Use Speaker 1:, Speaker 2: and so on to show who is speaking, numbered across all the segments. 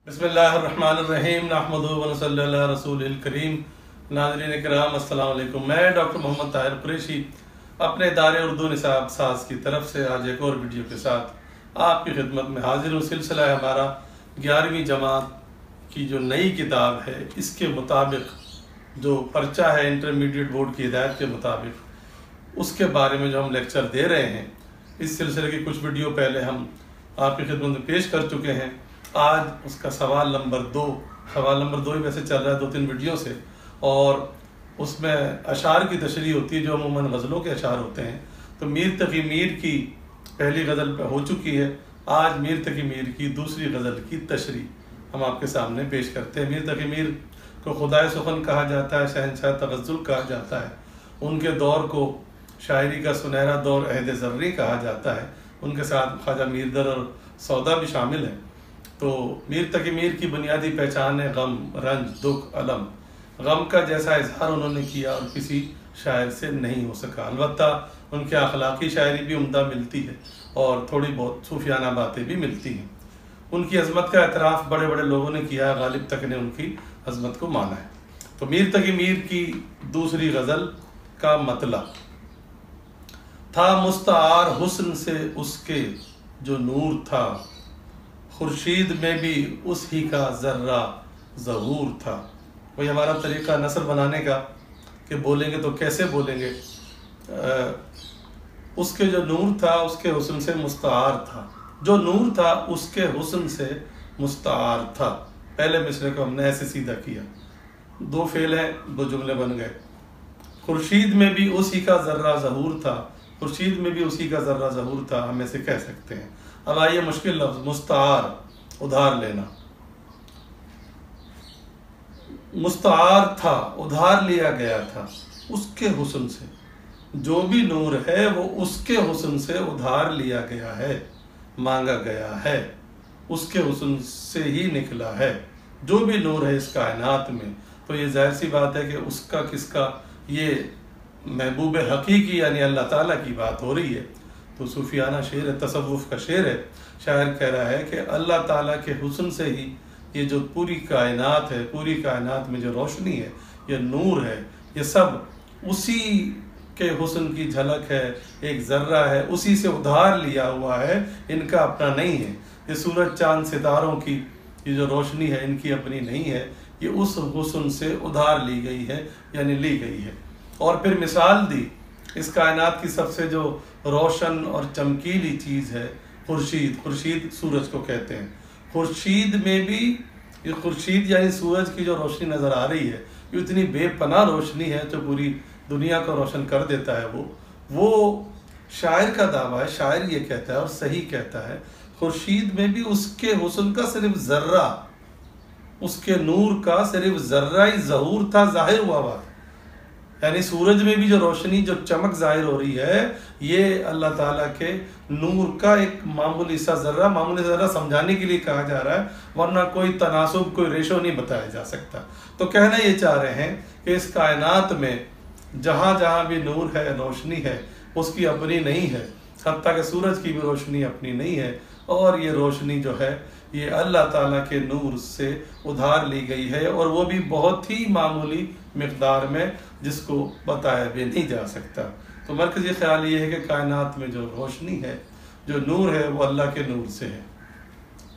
Speaker 1: بسم اللہ الرحمن الرحیم نحمدہ و نصلی علی رسول الکریم۔ ناظرین کرام السلام علیکم۔ میں ڈاکٹر محمد طاہر قریشی اپنے ادارے اردو نصاب ساز کی طرف سے آج ایک اور ویڈیو کے ساتھ آپ کی خدمت میں حاضر ہوں۔ سلسلہ ہے ہمارا 11ویں جماعت کی جو نئی کتاب ہے، اس کے مطابق جو پرچہ ہے انٹرمیڈیٹ بورڈ کی ہدایت کے مطابق، اس کے بارے میں جو ہم لیکچر دے رہے ہیں۔ اس سلسلے کی کچھ ویڈیو پہلے ہم آپ کی خدمت میں پیش کر چکے ہیں۔ آج اس کا سوال نمبر 2 ہی ویسے چل رہا ہے 2-3 ویڈیو سے، اور اس میں اشعار کی تشریح ہوتی ہے جو عموماً غزلوں کے اشعار ہوتے ہیں۔ تو میر تقی میر کی پہلی غزل پہ ہو چکی ہے، آج میر تقی میر کی دوسری غزل کی تشریح ہم آپ کے سامنے پیش کرتے ہیں۔ میر تقی میر کو خدائے سخن کہا جاتا ہے، شہنشاہ تغزل کہا جاتا ہے۔ ان کے دور کو شاعری کا سنہرا دور عہد زرعی کہا جاتا ہے۔ ان کے ساتھ خواجہ میردر اور سودا بھی شامل ہیں۔ تو میر تقی میر کی بنیادی پہچان ہے غم، رنج، دکھ، الم۔ غم کا جیسا اظہار انہوں نے کیا اور کسی شاعر سے نہیں ہو سکا۔ البتہ ان کے اخلاقی شاعری بھی عمدہ ملتی ہے اور تھوڑی بہت صوفیانہ باتیں بھی ملتی ہیں۔ ان کی عظمت کا اعتراف بڑے بڑے لوگوں نے کیا ہے، غالب تک نے ان کی عظمت کو مانا ہے۔ تو میر تقی میر کی دوسری غزل کا مطلع تھا مستعار حسن سے اس کے جو نور تھا، خورشید میں بھی اس ہی کا ذرہ ظہور تھا۔ وہی ہمارا طریقہ نثر بنانے کا کہ بولیں گے تو کیسے بولیں گے۔ اس کے جو نور تھا اس کے حسن سے مستعار تھا، جو نور تھا اس کے حسن سے مستعار تھا۔ پہلے مصرعے کو ہم نے ایسے سیدھا کیا، 2 فعل ہیں، 2 جملے بن گئے۔ خورشید میں بھی اسی کا ذرہ ظہور تھا، خورشید میں بھی اسی کا ذرہ ظہور تھا، ہم ایسے کہہ سکتے ہیں۔ اب آئیے مشکل لفظ مستعار، ادھار لینا۔ مستعار تھا، ادھار لیا گیا تھا اس کے حسن سے۔ جو بھی نور ہے وہ اس کے حسن سے ادھار لیا گیا ہے، مانگا گیا ہے، اس کے حسن سے ہی نکلا ہے۔ جو بھی نور ہے اس کائنات میں، تو یہ ظاہر سی بات ہے کہ اس کا کس کا، یہ محبوب حقیقی یعنی اللہ تعالیٰ کی بات ہو رہی ہے۔ تو صوفیانہ شعر ہے، تصوف کا شعر ہے۔ شاعر کہہ رہا ہے کہ اللہ تعالیٰ کے حسن سے ہی یہ جو پوری کائنات ہے، پوری کائنات میں جو روشنی ہے، یہ نور ہے، یہ سب اسی کے حسن کی جھلک ہے، ایک ذرہ ہے، اسی سے ادھار لیا ہوا ہے، ان کا اپنا نہیں ہے۔ یہ سورج چاند ستاروں کی یہ جو روشنی ہے ان کی اپنی نہیں ہے، یہ اس حسن سے ادھار لی گئی ہے، یعنی لی گئی ہے۔ اور پھر مثال دی اس کائنات کی سب سے جو روشن اور چمکیلی چیز ہے خورشید۔ خورشید سورج کو کہتے ہیں۔ خورشید میں بھی یہ خورشید یعنی سورج کی جو روشنی نظر آ رہی ہے، یہ اتنی بے پناہ روشنی ہے جو پوری دنیا کو روشن کر دیتا ہے۔ وہ شاعر کا دعویٰ ہے، شاعر یہ کہتا ہے اور صحیح کہتا ہے، خورشید میں بھی اس کے حسن کا صرف ذرہ، اس کے نور کا صرف ذرہ ہی ظہور تھا، ظاہر ہوا ہوا۔ یعنی سورج میں بھی جو روشنی، جو چمک ظاہر ہو رہی ہے، یہ اللہ تعالیٰ کے نور کا ایک معمولی سا ذرہ، معمولی ذرہ سمجھانے کے لیے کہا جا رہا ہے، ورنہ کوئی تناسب، کوئی ریشو نہیں بتایا جا سکتا۔ تو کہنا یہ چاہ رہے ہیں کہ اس کائنات میں جہاں جہاں بھی نور ہے، روشنی ہے، اس کی اپنی نہیں ہے، حتیٰ کہ سورج کی بھی روشنی اپنی نہیں ہے، اور یہ روشنی جو ہے یہ اللہ تعالیٰ کے نور سے ادھار لی گئی ہے، اور وہ بھی بہت ہی معمولی مقدار میں، جس کو بتایا بھی نہیں جا سکتا۔ تو مرکزی خیال یہ ہے کہ کائنات میں جو روشنی ہے، جو نور ہے، وہ اللہ کے نور سے ہے۔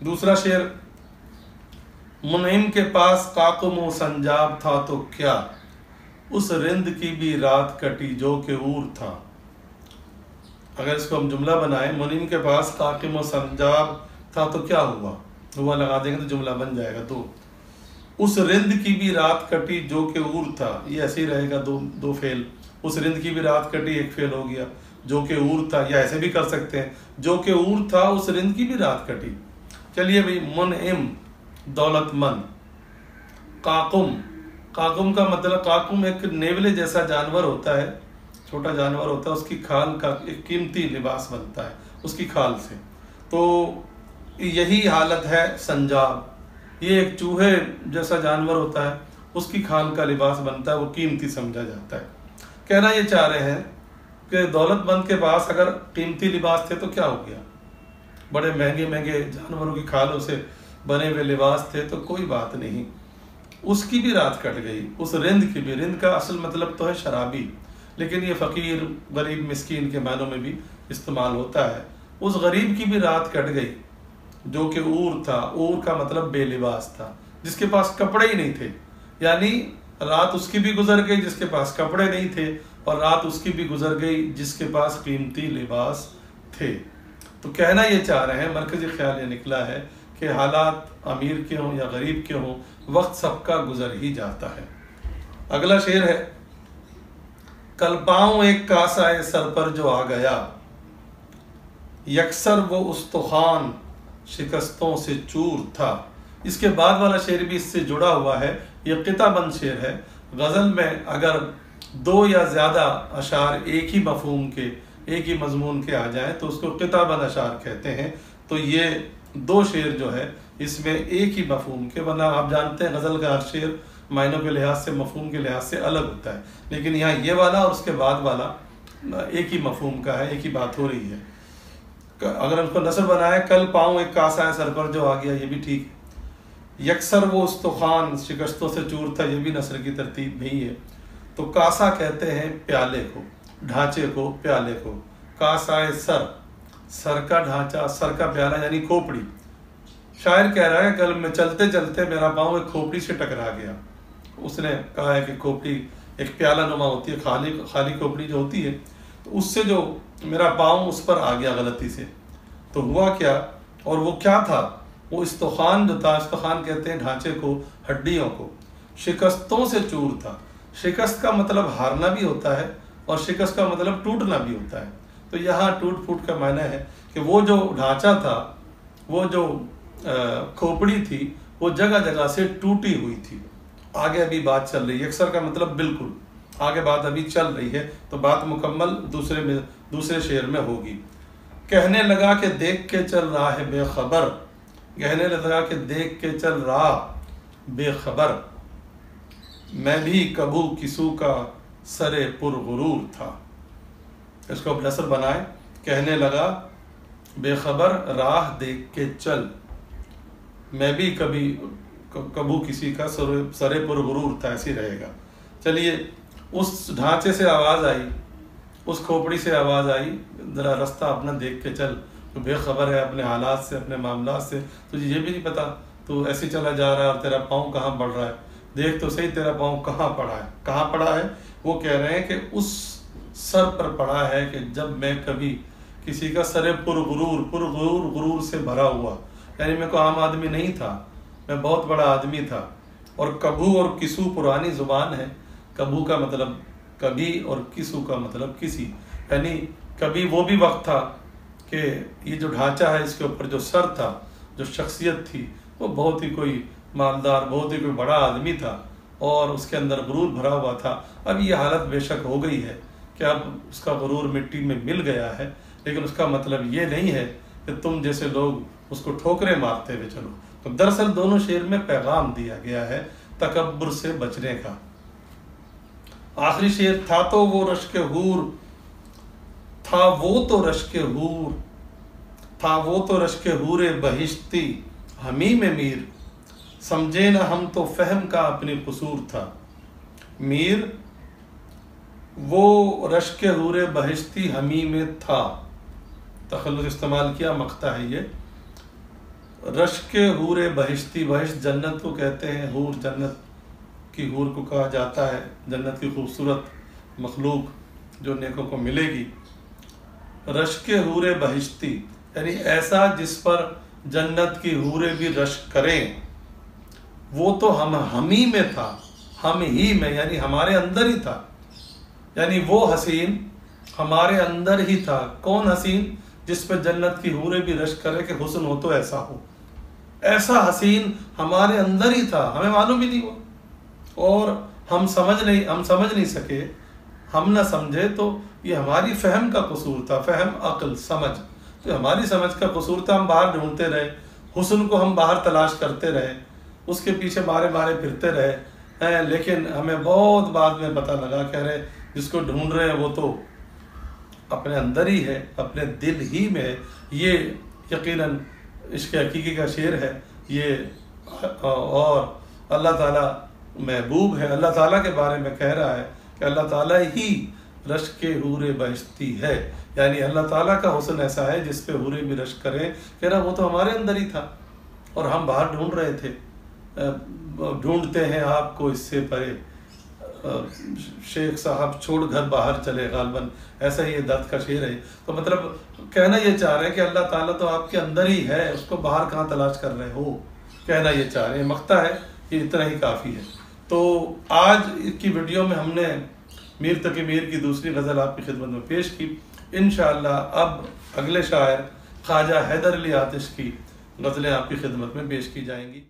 Speaker 1: دوسرا شعر، منعم کے پاس قاقم و سنجاب تھا تو کیا، اس رند کی بھی رات کٹی جو کہ اور تھا۔ اگر اس کو ہم جملہ بنائیں، منعم کے پاس قاقم و سنجاب تھا تو کیا ہوا، ہوا لگا دیں گے تو جملہ بن جائے گا۔ تو اس رند کی بھی رات کٹی جو کہ اور تھا، یہ ایسے ہی رہے گا، دو فعل۔ اس رند کی بھی رات کٹی ایک فعل ہو گیا، جو کہ اور تھا، یا ایسے بھی کر سکتے ہیں، جو کہ اور تھا اس رند کی بھی رات کٹی۔ چلیے بھئی، منعم دولت مند، قاقم، قاقم کا مطلب، قاقم ایک نیولے جیسا جانور ہوتا ہے، چھوٹا جانور ہوتا ہے، اس کی کھال کا ایک قیمتی لباس بنتا ہے اس کی کھال سے۔ تو یہی حالت ہے سنجاب، یہ ایک چوہے جیسا جانور ہوتا ہے، اس کی کھال کا لباس بنتا ہے، وہ قیمتی سمجھا جاتا ہے۔ کہنا یہ چاہ رہے ہیں کہ دولت مند کے پاس اگر قیمتی لباس تھے تو کیا ہو گیا، بڑے مہنگے مہنگے جانوروں کی کھالوں سے بنے ہوئے لباس تھے تو کوئی بات نہیں، اس کی بھی رات کٹ گئی، اس رند کی بھی۔ رند کا اصل مطلب تو ہے شرابی، لیکن یہ فقیر، غریب، مسکین کے معنوں میں بھی استعمال ہوتا ہے۔ اس غریب کی بھی رات کٹ گئی جو کہ عور تھا۔ عور کا مطلب بے لباس تھا، جس کے پاس کپڑے ہی نہیں تھے، یعنی رات اس کی بھی گزر گئی جس کے پاس کپڑے نہیں تھے، اور رات اس کی بھی گزر گئی جس کے پاس قیمتی لباس تھے۔ تو کہنا یہ چاہ رہے ہیں، مرکزی خیال یہ نکلا ہے کہ حالات امیر کے ہوں یا غریب کے ہوں، وقت سب کا گزر ہی جاتا ہے۔ اگلا شعر ہے، کل پاؤں ایک کاسہ سر پر جو آ گیا، یکسر وہ استخوان شکستوں سے چور تھا۔ اس کے بعد والا شعر بھی اس سے جڑا ہوا ہے، یہ قطع بند شعر ہے۔ غزل میں اگر دو یا زیادہ اشعار ایک ہی مفہوم کے، ایک ہی مضمون کے آ جائیں تو اس کو قطع بند اشعار کہتے ہیں۔ تو یہ دو شعر جو ہے اس میں ایک ہی مفہوم کے، ورنہ آپ جانتے ہیں غزل کا ہر شعر معنوں کے لحاظ سے، مفہوم کے لحاظ سے الگ ہوتا ہے، لیکن یہاں یہ والا اور اس کے بعد والا ایک ہی مفہوم کا ہے، ایک ہی بات ہو رہی ہے۔ اگر ہم کو نثر بنائے، کل پاؤں ایک کاسہ سر پر جو آ گیا، یہ بھی ٹھیک ہے۔ یکسر وہ استخوان شکستوں سے چور تھا، یہ بھی نثر کی ترتیب نہیں ہے۔ تو کاسہ کہتے ہیں پیالے کو، ڈھانچے کو، پیالے کو۔ کاسہ سر، سر کا ڈھانچہ، سر کا پیالہ یعنی کھوپڑی۔ شاعر کہہ رہا ہے کل میں چلتے چلتے میرا پاؤں ایک کھوپڑی سے ٹکرا گیا۔ اس نے کہا ہے کہ کھوپڑی ایک پیالہ نما ہوتی ہے، خالی کھوپڑی جو ہوتی ہے، تو اس سے جو میرا پاؤں اس پر آ گیا غلطی سے۔ تو ہوا کیا، اور وہ کیا تھا؟ وہ استخوان جو تھا، استخوان کہتے ہیں ڈھانچے کو، ہڈیوں کو، شکستوں سے چور تھا۔ شکست کا مطلب ہارنا بھی ہوتا ہے، اور شکست کا مطلب ٹوٹنا بھی ہوتا ہے۔ تو یہاں ٹوٹ پھوٹ کا معنی ہے کہ وہ جو ڈھانچہ تھا، وہ جو کھوپڑی تھی، وہ جگہ جگہ سے ٹوٹی ہوئی تھی۔ آگے ابھی بات چل رہی ہے، اکثر کا مطلب بالکل، آگے بات ابھی چل رہی ہے، تو بات مکمل دوسرے شعر میں ہوگی۔ کہنے لگا کہ دیکھ کے چل رہا ہے بے خبر، کہنے لگا کہ دیکھ کے چل رہا بے خبر، میں بھی کبھو کسو کا سرے پر غرور تھا۔ اس کو اب نثر بنائیں، کہنے لگا بے خبر راہ دیکھ کے چل، میں بھی کبھو کسی کا سرے پر غرور تھا، ایسی رہے گا۔ چلیے، اس ڈھانچے سے آواز آئی، اس کھوپڑی سے آواز آئی، ذرا رستہ اپنا دیکھ کے چل، تو بے خبر ہے اپنے حالات سے، اپنے معاملات سے، تجھے یہ بھی نہیں پتا، تو ایسے چلا جا رہا ہے اور تیرا پاؤں کہاں پڑ رہا ہے، دیکھ تو صحیح تیرا پاؤں کہاں پڑا ہے۔ کہاں پڑا ہے؟ وہ کہہ رہے ہیں کہ اس سر پر پڑا ہے کہ جب میں کبھی کسی کا سر غرور سے بھرا ہوا، یعنی میں کوئی عام آدمی نہیں تھا، میں بہت بڑا آدمی تھا۔ اور کبھو اور کسو پرانی زبان ہے، کبھو کا مطلب کبھی اور کسو کا مطلب کسی، یعنی کبھی وہ بھی وقت تھا کہ یہ جو ڈھانچہ ہے اس کے اوپر جو سر تھا، جو شخصیت تھی، وہ بہت ہی کوئی مالدار، بہت ہی کوئی بڑا آدمی تھا، اور اس کے اندر غرور بھرا ہوا تھا۔ اب یہ حالت بے شک ہو گئی ہے کہ اب اس کا غرور مٹی میں مل گیا ہے، لیکن اس کا مطلب یہ نہیں ہے کہ تم جیسے لوگ اس کو ٹھوکریں مارتے ہوئے چلو۔ تو دراصل دونوں شعر میں پیغام دیا گیا ہے تکبر سے بچنے کا۔ آخری شعر، تھا تو وہ رشک حور، تھا وہ تو رشک حور، تھا وہ تو رشک حور بہشتی ہمیں میں میر، سمجھے نہ ہم تو فہم کا اپنی قصور تھا۔ میر وہ رشک حور بہشتی ہمیں میں تھا، تخلص استعمال کیا، مقطع ہے یہ۔ رشک حور بہشتی، بہشت جنت کو کہتے ہیں، حور جنت کی حور کو کہا جاتا ہے، جنت کی خوبصورت مخلوق جو نیکوں کو ملے گی۔ رشک حور بہشتی یعنی ایسا جس پر جنت کی حوریں بھی رشک کریں، وہ تو ہم ہی میں تھا، ہم ہی میں یعنی ہمارے اندر ہی تھا، یعنی وہ حسین ہمارے اندر ہی تھا۔ کون حسین؟ جس پہ جنت کی حوریں بھی رشک کرے کہ حسن ہو تو ایسا ہو، ایسا حسین ہمارے اندر ہی تھا، ہمیں معلوم ہی نہیں ہوا، اور ہم سمجھ نہیں سکے، ہم نہ سمجھے، تو یہ ہماری فہم کا قصور تھا، فہم، عقل، سمجھ، تو ہماری سمجھ کا قصور تھا۔ ہم باہر ڈھونڈتے رہے، حسن کو ہم باہر تلاش کرتے رہے، اس کے پیچھے مارے پھرتے رہے، لیکن ہمیں بہت بعد میں پتہ لگا کہ ارے جس کو ڈھونڈ رہے ہیں وہ تو اپنے اندر ہی ہے، اپنے دل ہی میں ہے۔ یہ یقیناً عشق حقیقی کا شعر ہے، یہ اور اللہ تعالیٰ محبوب ہے. اللہ تعالیٰ کے بارے میں کہہ رہا ہے کہ اللہ تعالیٰ ہی رشک حور بہشتی ہے، یعنی اللہ تعالیٰ کا حسن ایسا ہے جس پہ حوریں بھی رشک کریں. کہہ رہا وہ تو ہمارے اندر ہی تھا اور ہم باہر ڈھونڈ رہے تھے. ڈھونڈتے ہیں آپ کو اس سے پرے، شیخ صاحب چھوڑ گھر باہر چلے، غالباً ایسا ہی یہ درد کا شعر ہے. تو مطلب کہنا یہ چاہ رہے ہیں کہ اللہ تعالیٰ تو آپ کے اندر ہی ہے، اس کو باہر کہاں تلاش کر رہے ہو، کہنا یہ چاہ رہے ہیں. مقطع ہے یہ، اتنا ہی کافی ہے. تو آج کی ویڈیو میں ہم نے میر تقی میر کی دوسری غزل آپ کی خدمت میں پیش کی. انشاءاللہ اب اگلے شاعر خواجہ حیدر علی آتش کی غزلیں آپ کی خدمت میں پیش کی جائیں گی.